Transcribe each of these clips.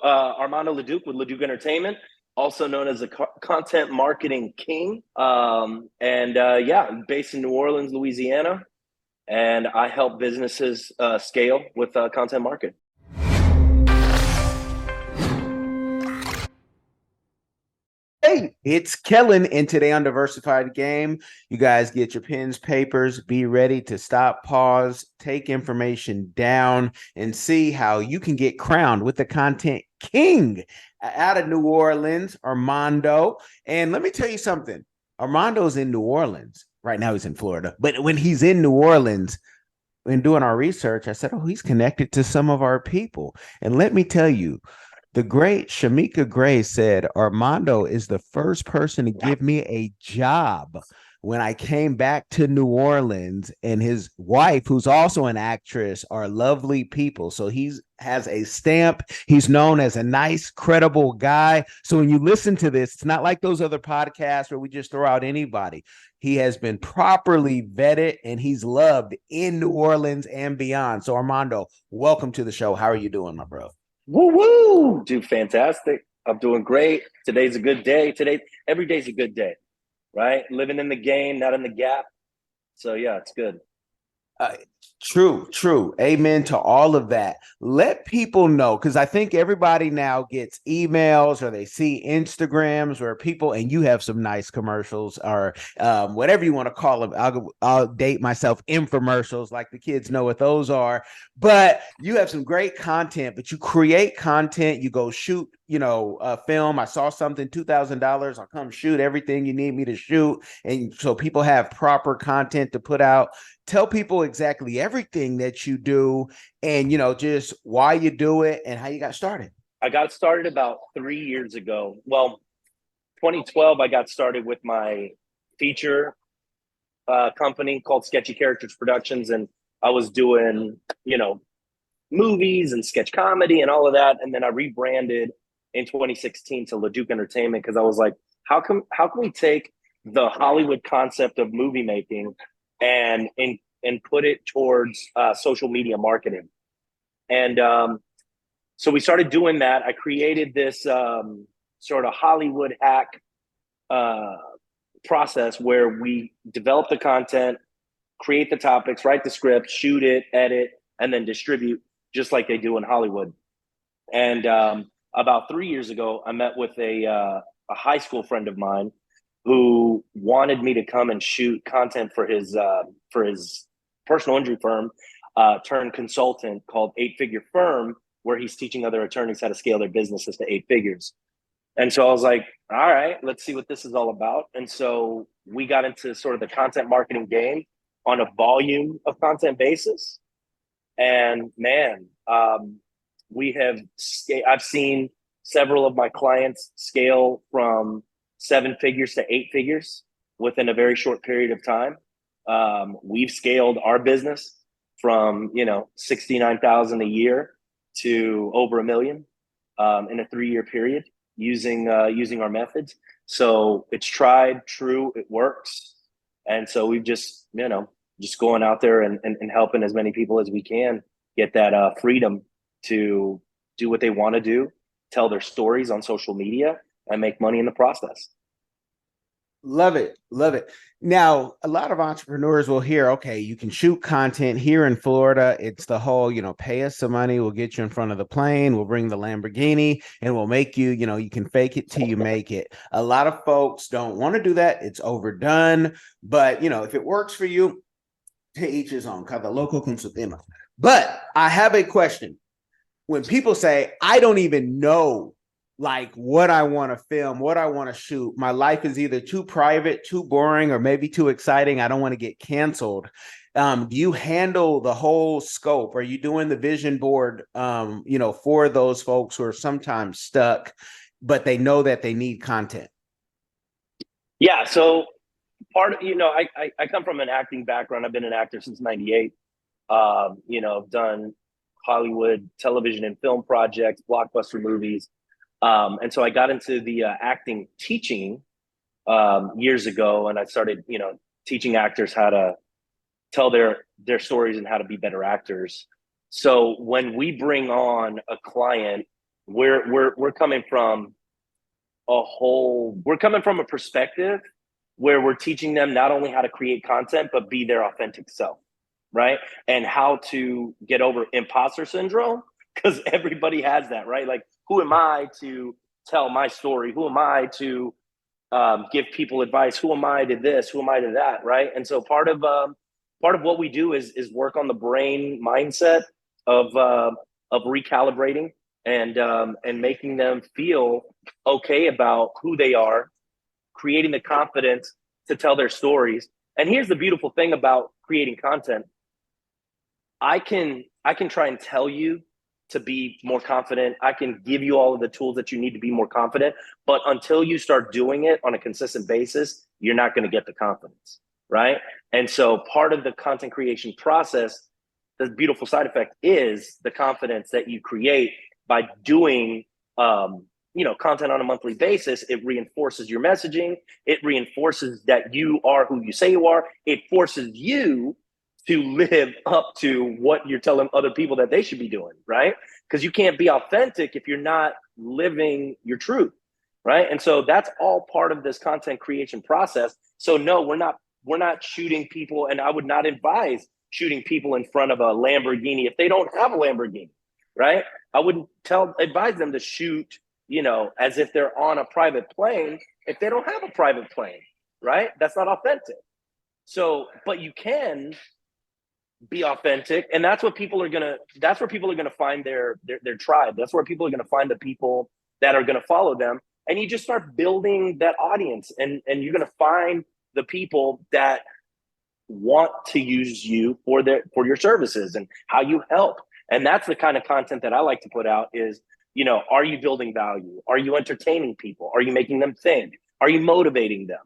Armando Leduc with Leduc Entertainment, also known as the content marketing king. Yeah, I'm based in New Orleans, Louisiana, and I help businesses scale with content marketing. Hey, it's Kellen, and today on Diversified Game, you guys get your pens, papers, be ready to stop, pause, take information down, and see how you can get crowned with the content king out of New Orleans, Armando. And let me tell you something, Armando's in New Orleans. Right now he's in Florida, but when he's in New Orleans, in doing our research, I said, oh, he's connected to some of our people. And let me tell you, the great Shamika Gray said Armando is the first person to give me a job when I came back to New Orleans, and his wife, who's also an actress, are lovely people. So he's has a stamp. He's known as a nice, credible guy. So when you listen to this, it's not like those other podcasts where we just throw out anybody. He has been properly vetted and he's loved in New Orleans and beyond. So Armando, welcome to the show. How are you doing, my bro? Woo woo, dude, fantastic. I'm doing great. Today's a good day. Every day's a good day, right? Living in the game, not in the gap. So yeah, it's good. Uh, true. Amen to all of that. Let people know, because I think everybody now gets emails or they see Instagrams where people, and you have some nice commercials or whatever you want to call them. I'll date myself, infomercials, like the kids know what those are. But you have some great content, but you create content, you go shoot, a film. I saw something, $2,000. I'll come shoot everything you need me to shoot. And so people have proper content to put out. Tell people exactly everything that you do and, just why you do it and how you got started. I got started about 3 years ago. Well, 2012, I got started with my feature company called Sketchy Characters Productions. And I was doing, movies and sketch comedy and all of that. And then I rebranded in 2016 to Leduc Entertainment because I was like, how can we take the Hollywood concept of movie making and put it towards social media marketing? And so we started doing that. I created this sort of Hollywood hack process where we develop the content, create the topics, write the script, shoot it, edit, and then distribute just like they do in Hollywood. And about 3 years ago, I met with a high school friend of mine who wanted me to come and shoot content for his personal injury firm, turned consultant called 8-Figure Firm, where he's teaching other attorneys how to scale their businesses to 8 figures. And so I was like, all right, let's see what this is all about. And so we got into sort of the content marketing game on a volume of content basis. And man, I've seen several of my clients scale from 7 figures to 8 figures within a very short period of time. We've scaled our business from 69,000 a year to over $1 million in a 3-year period using our methods. So it's tried, true, it works, and so we've just going out there and helping as many people as we can get that freedom to do what they want to do, tell their stories on social media, and make money in the process. Love it. Now, a lot of entrepreneurs will hear, okay, you can shoot content here in Florida. It's the whole, pay us some money. We'll get you in front of the plane. We'll bring the Lamborghini and we'll make you, you can fake it till you make it. A lot of folks don't want to do that. It's overdone. But, if it works for you, to each his own. Cada loco con su tema. But I have a question. When people say, I don't even know like what I want to film, what I want to shoot. My life is either too private, too boring, or maybe too exciting. I don't want to get canceled. Do you handle the whole scope? Are you doing the vision board, for those folks who are sometimes stuck, but they know that they need content? Yeah. So part of, I come from an acting background. I've been an actor since '98. I've done Hollywood television and film projects, blockbuster movies. And so I got into the acting teaching years ago, and I started, teaching actors how to tell their stories and how to be better actors. So when we bring on a client we're coming from we're coming from a perspective where we're teaching them not only how to create content, but be their authentic self, right? And how to get over imposter syndrome, because everybody has that, right? Like, who am I to tell my story? Who am I to give people advice? Who am I to this? Who am I to that? Right? And so part of what we do is work on the brain mindset of recalibrating and making them feel okay about who they are, creating the confidence to tell their stories. And here's the beautiful thing about creating content. I can try and tell you to be more confident. I can give you all of the tools that you need to be more confident, but until you start doing it on a consistent basis, you're not going to get the confidence, right? And so part of the content creation process, the beautiful side effect is the confidence that you create by doing content on a monthly basis. It reinforces your messaging. It reinforces that you are who you say you are. It forces you to live up to what you're telling other people that they should be doing, right? Because you can't be authentic if you're not living your truth, right? And so that's all part of this content creation process. So no, we're not shooting people, and I would not advise shooting people in front of a Lamborghini if they don't have a Lamborghini, right? I wouldn't advise them to shoot, as if they're on a private plane if they don't have a private plane, right? That's not authentic. So, but you can be authentic, and that's where people are gonna find their tribe. That's where people are gonna find the people that are gonna follow them, and you just start building that audience, and you're gonna find the people that want to use you for your services and how you help. And that's the kind of content that I like to put out is, are you building value? Are you entertaining people? Are you making them think? Are you motivating them?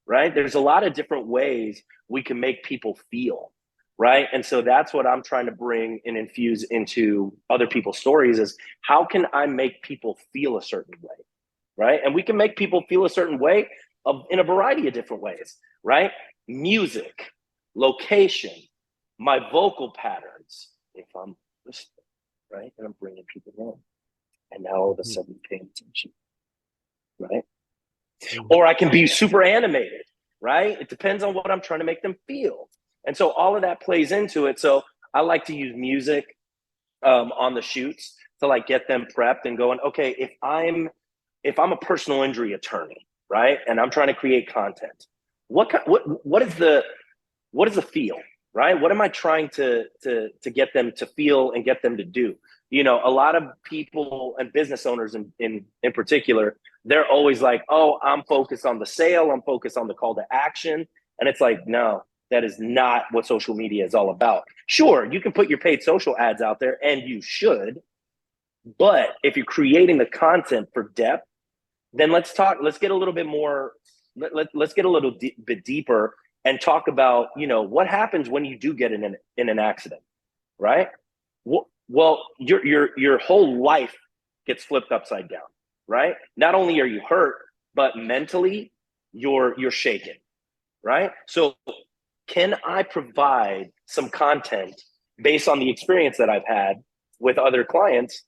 Right? There's a lot of different ways we can make people feel. Right. And so that's what I'm trying to bring and infuse into other people's stories is how can I make people feel a certain way? Right. And we can make people feel a certain way in a variety of different ways. Right. Music, location, my vocal patterns, if I'm listening, right. And I'm bringing people in. And now all of a sudden paying attention. Right. Or I can be super animated. Right. It depends on what I'm trying to make them feel. And so all of that plays into it. So I like to use music on the shoots to like get them prepped and going, okay, if I'm a personal injury attorney, right, and I'm trying to create content, what is the feel, right? What am I trying to get them to feel and get them to do? A lot of people and business owners in particular, they're always like, oh, I'm focused on the sale, I'm focused on the call to action, and it's like, no. That is not what social media is all about. Sure, you can put your paid social ads out there, and you should. But if you're creating the content for depth, then let's get a little bit more, let's get a little bit deeper and talk about, what happens when you do get in an accident, right? Well, your whole life gets flipped upside down, right? Not only are you hurt, but mentally you're shaken, right? So can I provide some content based on the experience that I've had with other clients,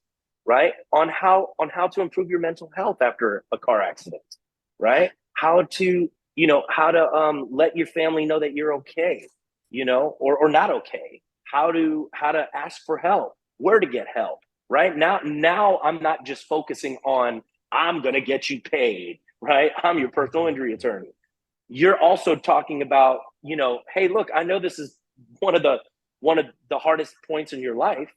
right? On how to improve your mental health after a car accident, right? How to let your family know that you're okay, or not okay. How to ask for help, where to get help, right? Now I'm not just focusing on I'm gonna get you paid, right? I'm your personal injury attorney. You're also talking about, hey, look, I know this is one of the hardest points in your life.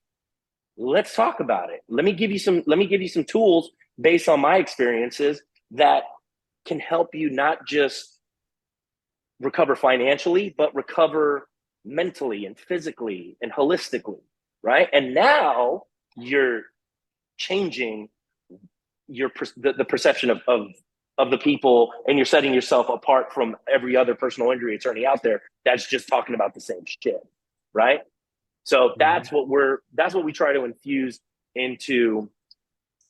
Let's talk about it. Let me give you some tools based on my experiences that can help you not just recover financially, but recover mentally and physically and holistically, right? And now you're changing the perception of the people, and you're setting yourself apart from every other personal injury attorney out there that's just talking about the same shit, right? So that's what we try to infuse into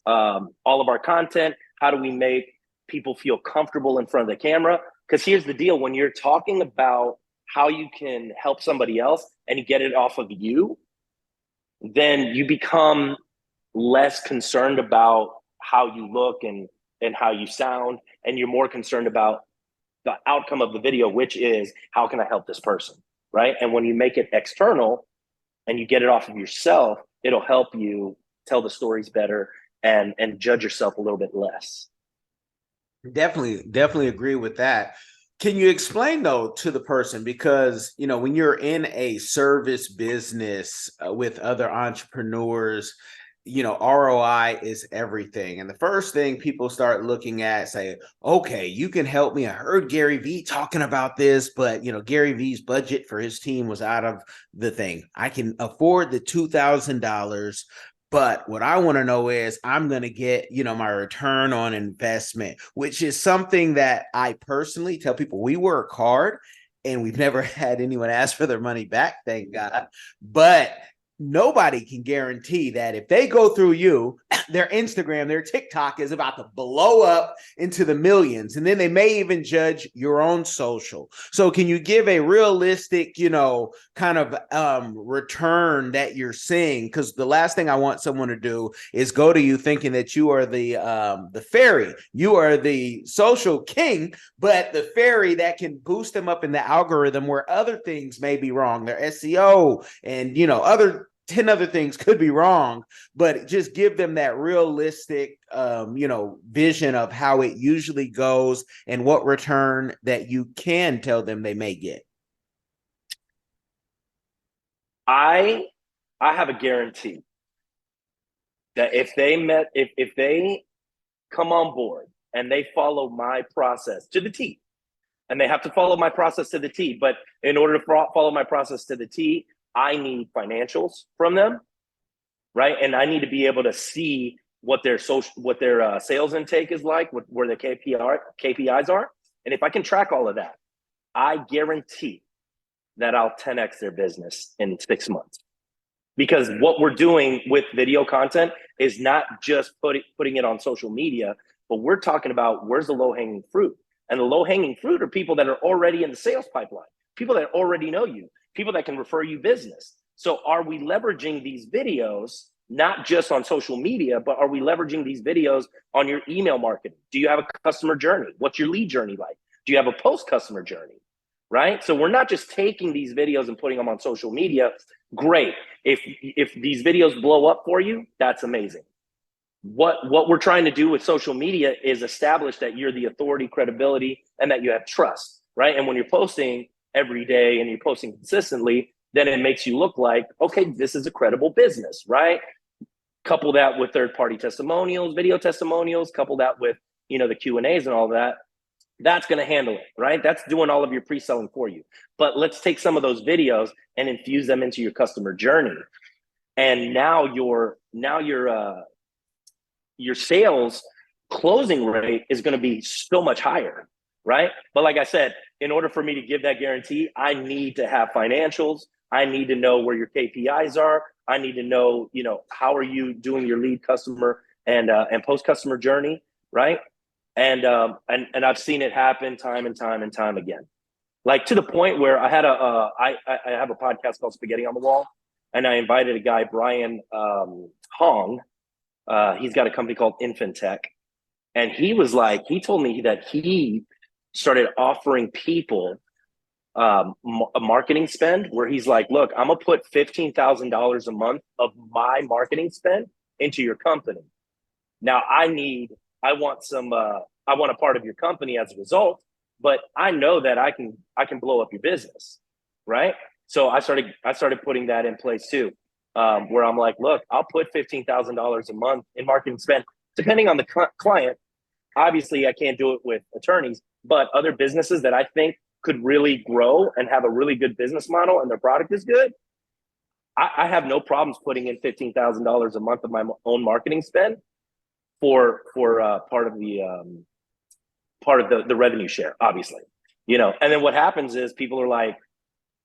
all of our content. How do we make people feel comfortable in front of the camera? Because here's the deal: when you're talking about how you can help somebody else and you get it off of you, then you become less concerned about how you look and how you sound, and you're more concerned about the outcome of the video, which is how can I help this person, right? And when you make it external and you get it off of yourself, it'll help you tell the stories better and judge yourself a little bit less. Definitely agree with that. Can you explain though to the person, because when you're in a service business with other entrepreneurs, ROI is everything. And the first thing people start looking at, say, okay, you can help me. I heard Gary Vee talking about this, but Gary Vee's budget for his team was out of the thing. I can afford the $2,000. But what I want to know is I'm going to get, my return on investment, which is something that I personally tell people. We work hard and we've never had anyone ask for their money back, thank God. But nobody can guarantee that if they go through you, their Instagram, their TikTok is about to blow up into the millions. And then they may even judge your own social. So can you give a realistic, kind of return that you're seeing? Because the last thing I want someone to do is go to you thinking that you are the fairy. You are the social king, but the fairy that can boost them up in the algorithm where other things may be wrong. Their SEO and, other 10 other things could be wrong, but just give them that realistic, vision of how it usually goes and what return that you can tell them they may get. I have a guarantee that if they come on board and they follow my process to the T, and they have to follow my process to the T, but in order to follow my process to the T, I need financials from them, right? And I need to be able to see what their sales intake is like, where their KPIs are. And if I can track all of that, I guarantee that I'll 10x their business in 6 months. Because what we're doing with video content is not just putting it on social media, but we're talking about where's the low-hanging fruit. And the low-hanging fruit are people that are already in the sales pipeline, people that already know you, people that can refer you business. So are we leveraging these videos, not just on social media, but are we leveraging these videos on your email marketing? Do you have a customer journey? What's your lead journey like? Do you have a post-customer journey, right? So we're not just taking these videos and putting them on social media. Great. If these videos blow up for you, that's amazing. What we're trying to do with social media is establish that you're the authority, credibility, and that you have trust, right? And when you're posting every day and you're posting consistently, then it makes you look like, okay, this is a credible business, right? Couple that with third-party testimonials, video testimonials, couple that with, the Q&As and all that. That's going to handle it, right? That's doing all of your pre-selling for you. But let's take some of those videos and infuse them into your customer journey. And now your sales closing rate is going to be so much higher, right? But like I said, in order for me to give that guarantee, I need to have financials. I need to know where your KPIs are. I need to know, how are you doing your lead customer and post-customer journey, right? And I've seen it happen time and time again. Like to the point where I had I have a podcast called Spaghetti on the Wall, and I invited a guy, Brian Hong. He's got a company called Infintech, and he told me that he started offering people a marketing spend where he's like, look, I'm gonna put $15,000 a month of my marketing spend into your company. Now I want a part of your company as a result, but I know that I can blow up your business, right? So I started putting that in place too, where I'm like, look, I'll put $15,000 a month in marketing spend, depending on the client. Obviously, I can't do it with attorneys, but other businesses that I think could really grow and have a really good business model and their product is good, I have no problems putting in $15,000 a month of my own marketing spend for part of the revenue share, obviously, And then what happens is people are like,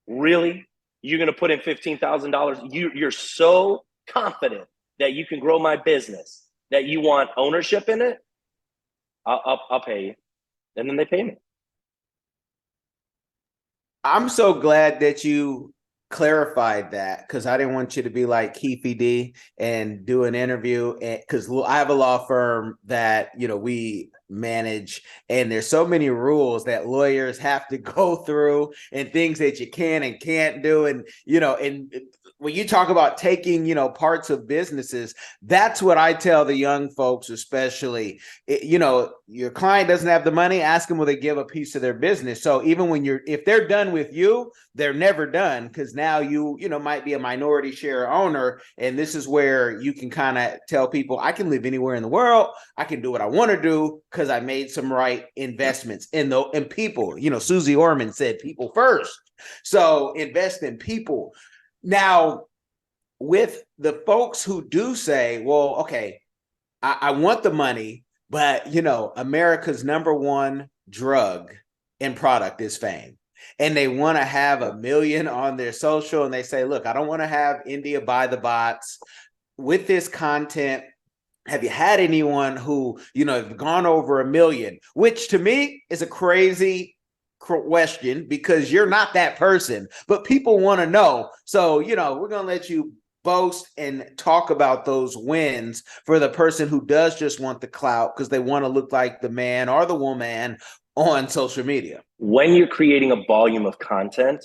really? You're going to put in $15,000? You're so confident that you can grow my business that you want ownership in it? I'll pay you. And then they pay me. I'm so glad that you clarified that because I didn't want you to be like Keefy D and do an interview, because I have a law firm that we manage, and there's so many rules that lawyers have to go through and things that you can and can't do, and when you talk about taking parts of businesses, that's what I tell the young folks, especially. Your client doesn't have the money, ask them will they give a piece of their business. So even when if they're done with you, they're never done, because now you might be a minority share owner, and this is where you can kind of tell people, I can live anywhere in the world, I can do what I want to do because I made some right investments in people. Susie Orman said people first, so invest in people. Now, with the folks who do say, well, okay, I want the money, but America's number one drug and product is fame, and they want to have 1 million on their social, and they say, look, I don't want to have India buy the bots with this content. Have you had anyone who have gone over 1 million, which to me is a crazy question, because you're not that person, but people want to know. So we're going to let you boast and talk about those wins for the person who does just want the clout because they want to look like the man or the woman on social media. When you're creating a volume of content,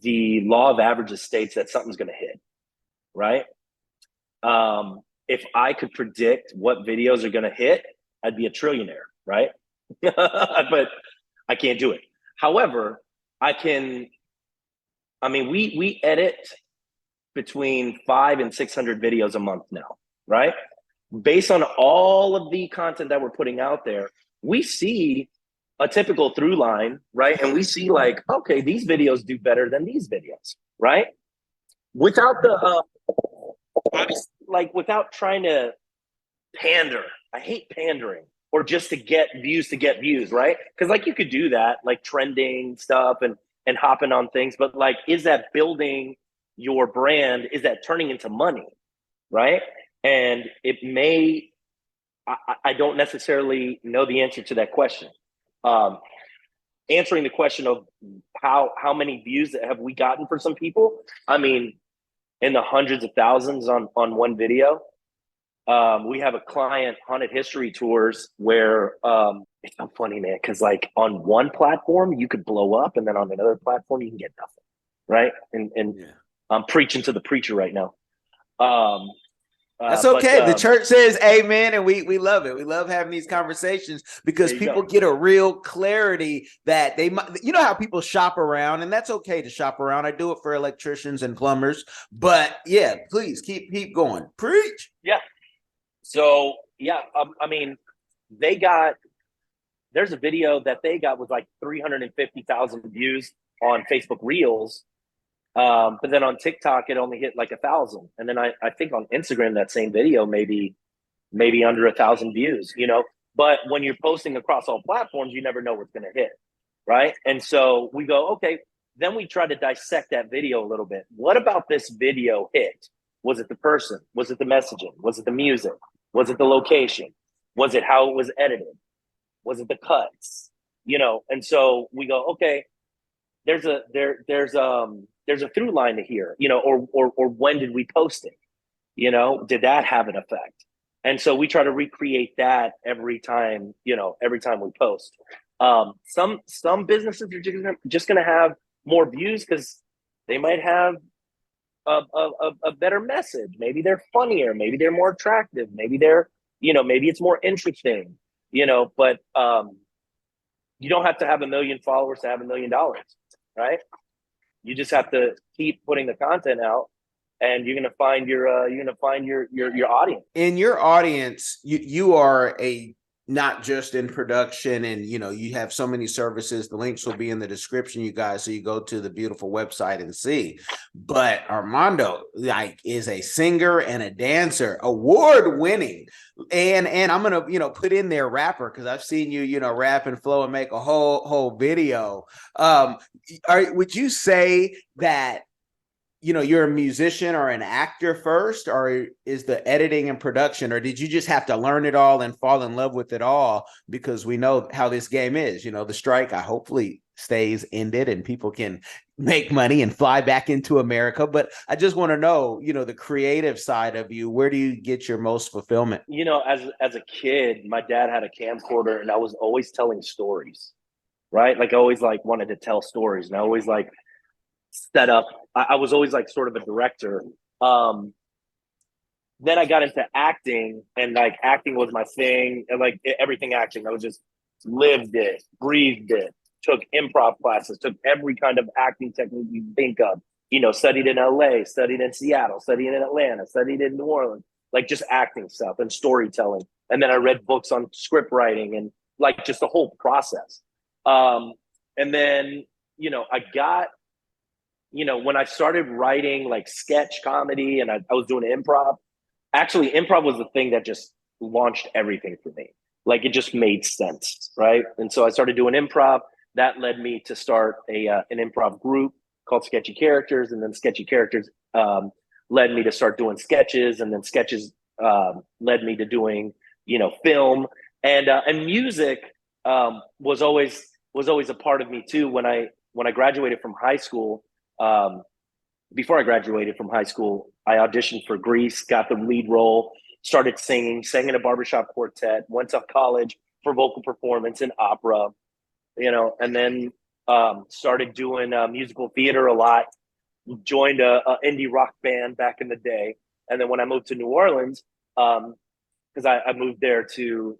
the law of averages states that something's going to hit, right? If I could predict what videos are going to hit, I'd be a trillionaire, right? But I can't do it. However, we edit between 500 and 600 videos a month now, right? Based on all of the content that we're putting out there, we see a typical through line, right? And we see like, okay, these videos do better than these videos, right? Without the, without trying to pander. I hate pandering, or just to get views, right? Because like you could do that, like trending stuff and hopping on things, but like, is that building your brand? Is that turning into money, right? And it may, I don't necessarily know the answer to that question. Answering the question of how many views have we gotten for some people, I mean, in the hundreds of thousands on one video. We have a client, Haunted History Tours, where it's so funny, man, because like on one platform you could blow up, and then on another platform you can get nothing, right? And yeah. I'm preaching to the preacher right now. That's okay. The church says amen, and we love it. We love having these conversations because people get a real clarity that they might, how people shop around, and that's okay to shop around. I do it for electricians and plumbers, but yeah, please keep going. Preach. Yeah. So yeah, I mean, there's a video that they got with like 350,000 views on Facebook Reels. But then on TikTok, it only hit like 1,000. And then I think on Instagram, that same video, maybe under 1,000 views, but when you're posting across all platforms, you never know what's going to hit. Right. And so we go, okay, then we try to dissect that video a little bit. What about this video hit? Was it the person? Was it the messaging? Was it the music? Was it the location? Was it how it was edited? Was it the cuts? And so we go, okay, there's a through line to here, or when did we post it? Did that have an effect? And so we try to recreate that every time we post. Some businesses are just going to have more views because they might have a better message. Maybe they're funnier. Maybe they're more attractive. Maybe they're, maybe it's more interesting, but you don't have to have 1 million followers to have $1 million, right? You just have to keep putting the content out, and you're gonna find your audience. In your audience, you are not just in production, and you have so many services. The links will be in the description, you guys, so you go to the beautiful website and see. But Armando is a singer and a dancer, award-winning, and I'm gonna put in there rapper, because I've seen you rap and flow and make a whole video. Would you say that you're a musician or an actor first, or is the editing and production, or did you just have to learn it all and fall in love with it all? Because we know how this game is, the strike hopefully stays ended and people can make money and fly back into America. But I just want to know, the creative side of you. Where do you get your most fulfillment? As a kid, my dad had a camcorder, and I was always telling stories, right? Like I always like wanted to tell stories, and I always like set up. I was always like sort of a director. Then I got into acting, and like acting was my thing, and like everything acting. I was just lived it, breathed it, took improv classes, took every kind of acting technique you think of. Studied in LA, studied in Seattle, studied in Atlanta, studied in New Orleans, like just acting stuff and storytelling. And then I read books on script writing and like just the whole process. And then, I got, when I started writing like sketch comedy and I was doing improv, actually improv was the thing that just launched everything for me. Like it just made sense, right? And so I started doing improv. That led me to start an improv group called Sketchy Characters, and then Sketchy Characters led me to start doing sketches, and then sketches led me to doing film and music was always a part of me too. When I graduated from high school, before I graduated from high school, I auditioned for Grease, got the lead role, started singing, sang in a barbershop quartet, went to college for vocal performance in opera, and then started doing musical theater a lot, joined a indie rock band back in the day. And then when I moved to New Orleans, because I moved to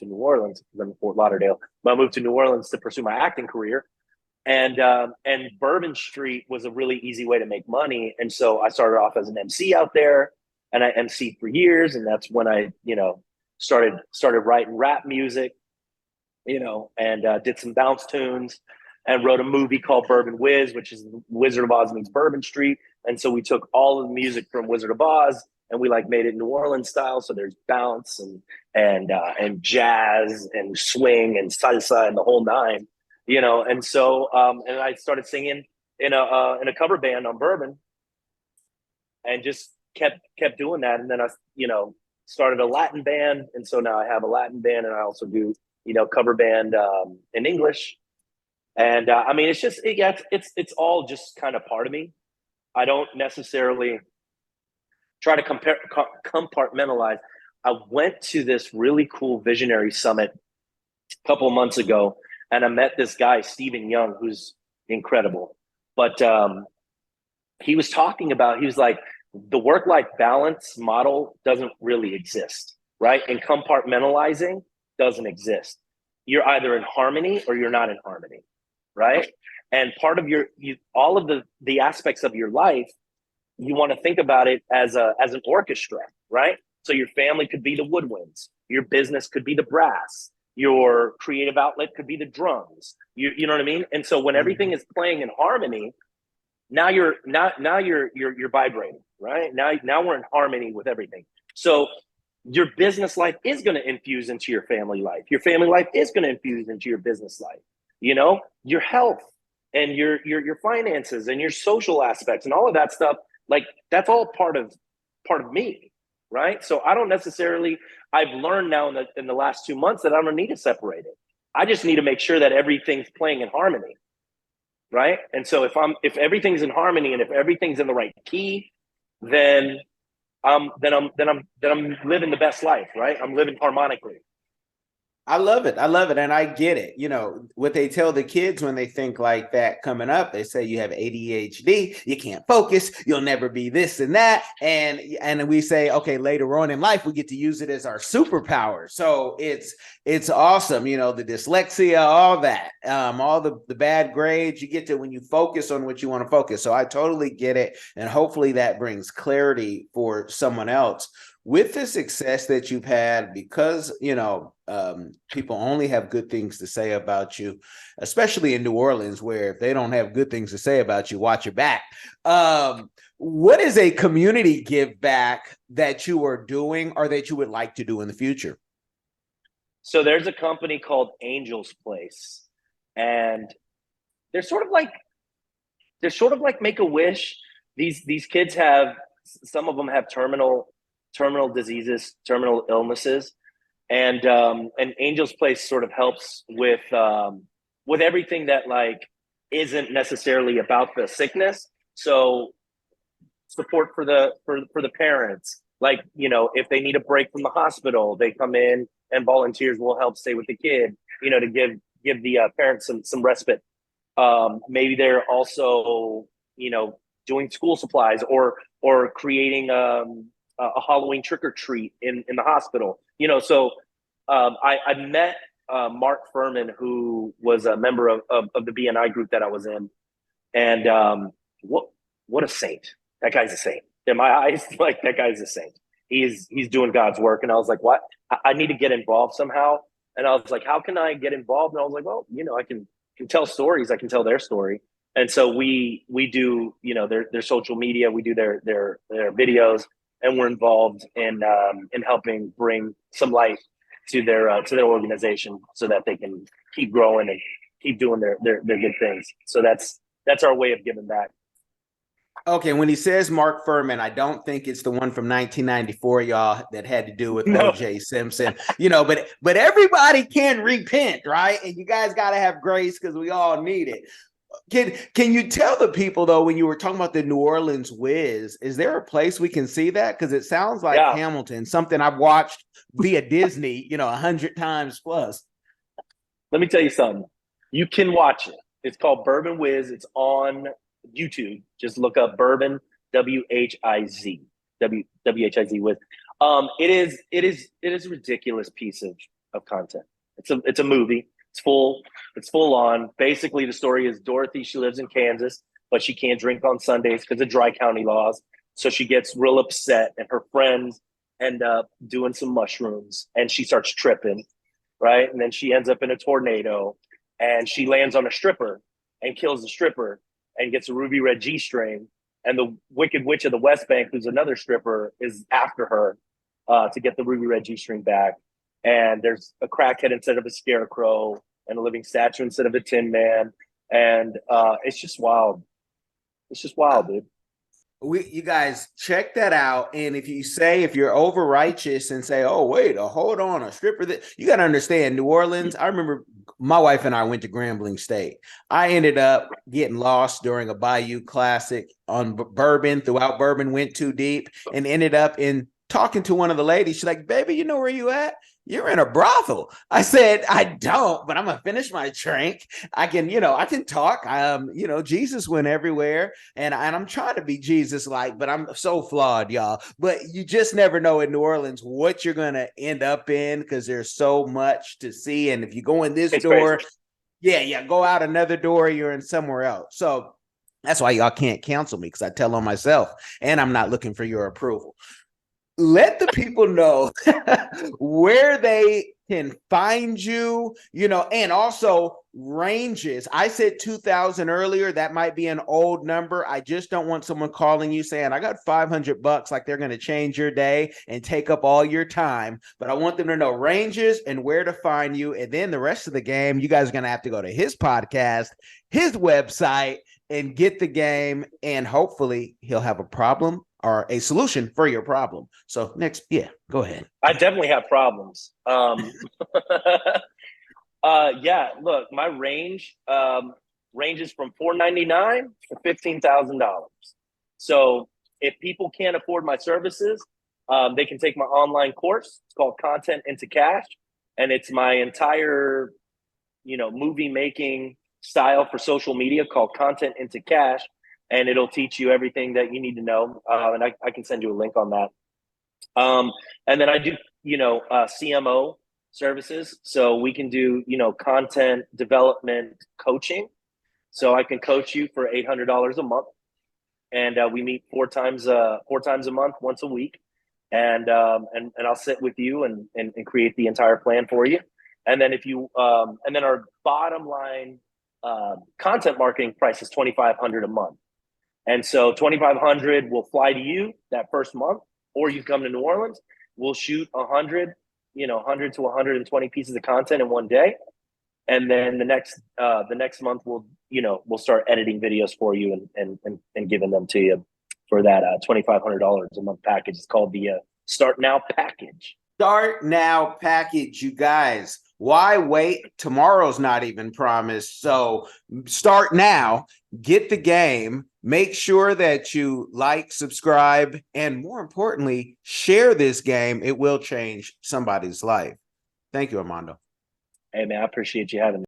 New Orleans because I'm in Fort Lauderdale, but I moved to New Orleans to pursue my acting career. And Bourbon Street was a really easy way to make money. And so I started off as an MC out there, and I MC'd for years. And that's when I, started writing rap music, and did some bounce tunes and wrote a movie called Bourbon Wiz, which is Wizard of Oz meets Bourbon Street. And so we took all of the music from Wizard of Oz and we like made it New Orleans style. So there's bounce and jazz and swing and salsa and the whole nine. And so and I started singing in a cover band on Bourbon, and just kept doing that. And then I started a Latin band, and so now I have a Latin band, and I also do cover band in English. And I mean, it's just it's all just kind of part of me. I don't necessarily try to compartmentalize. I went to this really cool visionary summit a couple of months ago, and I met this guy, Stephen Young, who's incredible. But he was talking about, he was like, the work-life balance model doesn't really exist, right? And compartmentalizing doesn't exist. You're either in harmony or you're not in harmony, right? And part of all of the aspects of your life, you want to think about it as an orchestra, right? So your family could be the woodwinds, your business could be the brass, your creative outlet could be the drums. You know what I mean? And so when everything is playing in harmony, now you're vibrating, right? Now we're in harmony with everything. So your business life is going to infuse into your family life. Your family life is going to infuse into your business life. Your health and your finances and your social aspects and all of that stuff, like that's all part of me, right? So I don't necessarily, I've learned now in the last 2 months that I don't need to separate it. I just need to make sure that everything's playing in harmony, right? And so if everything's in harmony and if everything's in the right key, then I'm living the best life, right? I'm living harmonically. I love it. And I get it. What they tell the kids when they think like that coming up, they say you have ADHD, you can't focus, you'll never be this and that. And we say, okay, later on in life, we get to use it as our superpower. So it's awesome. The dyslexia, all that, all the bad grades you get to when you focus on what you want to focus. So I totally get it. And hopefully that brings clarity for someone else. With the success that you've had, because, people only have good things to say about you, especially in New Orleans, where if they don't have good things to say about you, watch your back. What is a community give back that you are doing or that you would like to do in the future? So there's a company called Angel's Place, and they're sort of like Make-A-Wish. These kids have, some of them have terminal diseases, terminal illnesses, and Angel's Place sort of helps with everything that like isn't necessarily about the sickness. So support for the parents, like, you know, if they need a break from the hospital, they come in and volunteers will help stay with the kid, you know, to give the parents some respite. Maybe they're also, you know, doing school supplies or creating a Halloween trick or treat in the hospital. You know, so I met Mark Furman, who was a member of the BNI group that I was in, and what a saint! That guy's a saint in my eyes. Like, that guy's a saint. He's doing God's work, and I was like, what? I need to get involved somehow. And I was like, how can I get involved? And I was like, well, you know, I can tell stories. I can tell their story. And so we do, you know, their social media. We do their videos, and we're involved in helping bring some light to their organization so that they can keep growing and keep doing their good things. So that's our way of giving back. Okay, when he says Mark Furman, I don't think it's the one from 1994, y'all, that had to do with No. O.J. Simpson. You know, but everybody can repent, right? And you guys got to have grace because we all need it. Can you tell the people, though, when you were talking about the New Orleans Wiz, is there a place we can see that? Because it sounds like Hamilton, something I've watched via Disney, you know, 100 times plus. Let me tell you something. You can watch it. It's called Bourbon Wiz. It's on YouTube. Just look up Bourbon, W-H-I-Z Wiz. It is a ridiculous piece of content. It's a movie. It's full on. Basically, the story is Dorothy. She lives in Kansas, but she can't drink on Sundays because of dry county laws. So she gets real upset, and her friends end up doing some mushrooms, and she starts tripping, right? And then she ends up in a tornado, and she lands on a stripper and kills the stripper and gets a ruby red G-string. And the Wicked Witch of the West Bank, who's another stripper, is after her to get the ruby red G-string back. And there's a crackhead instead of a scarecrow, and a living statue instead of a tin man. And it's just wild. It's just wild, dude. You guys check that out. And if you're over righteous and say, oh, wait, hold on, a stripper, that you got to understand New Orleans. I remember my wife and I went to Grambling State. I ended up getting lost during a Bayou Classic on Bourbon, throughout Bourbon, went too deep, and ended up in talking to one of the ladies. She's like, baby, you know where you at? You're in a brothel. I said, I don't, but I'm gonna finish my drink. I can talk. Jesus went everywhere, and I'm trying to be Jesus-like, but I'm so flawed, y'all. But you just never know in New Orleans what you're gonna end up in, because there's so much to see. And if you go in this door, crazy. Go out another door, you're in somewhere else. So that's why y'all can't cancel me, because I tell on myself, and I'm not looking for your approval. Let the people know where they can find you, and also ranges. I said 2,000 earlier. That might be an old number. I just don't want someone calling you saying, I got $500, like they're going to change your day and take up all your time. But I want them to know ranges and where to find you. And then the rest of the game, you guys are going to have to go to his podcast, his website, and get the game. And hopefully he'll have a problem or a solution for your problem. So next, go ahead. I definitely have problems. Look, my range ranges from $499 to $15,000. So if people can't afford my services, they can take my online course. It's called Content into Cash, and it's my entire, movie making style for social media called Content into Cash. And it'll teach you everything that you need to know. And I can send you a link on that. And then I do, CMO services. So we can do, content development coaching. So I can coach you for $800 a month. And we meet four times a month, once a week. And I'll sit with you and create the entire plan for you. And then and then our bottom line content marketing price is $2,500 a month. And so $2,500 will fly to you that first month, or you come to New Orleans. We'll shoot 100 to 120 pieces of content in one day, and then the next month we'll start editing videos for you and giving them to you for that $2,500 a month package. It's called the Start Now package. Start now package, you guys. Why wait? Tomorrow's not even promised. So start now, get the game, make sure that you like, subscribe, and more importantly, share this game. It will change somebody's life. Thank you, Armando. Hey, man, I appreciate you having me.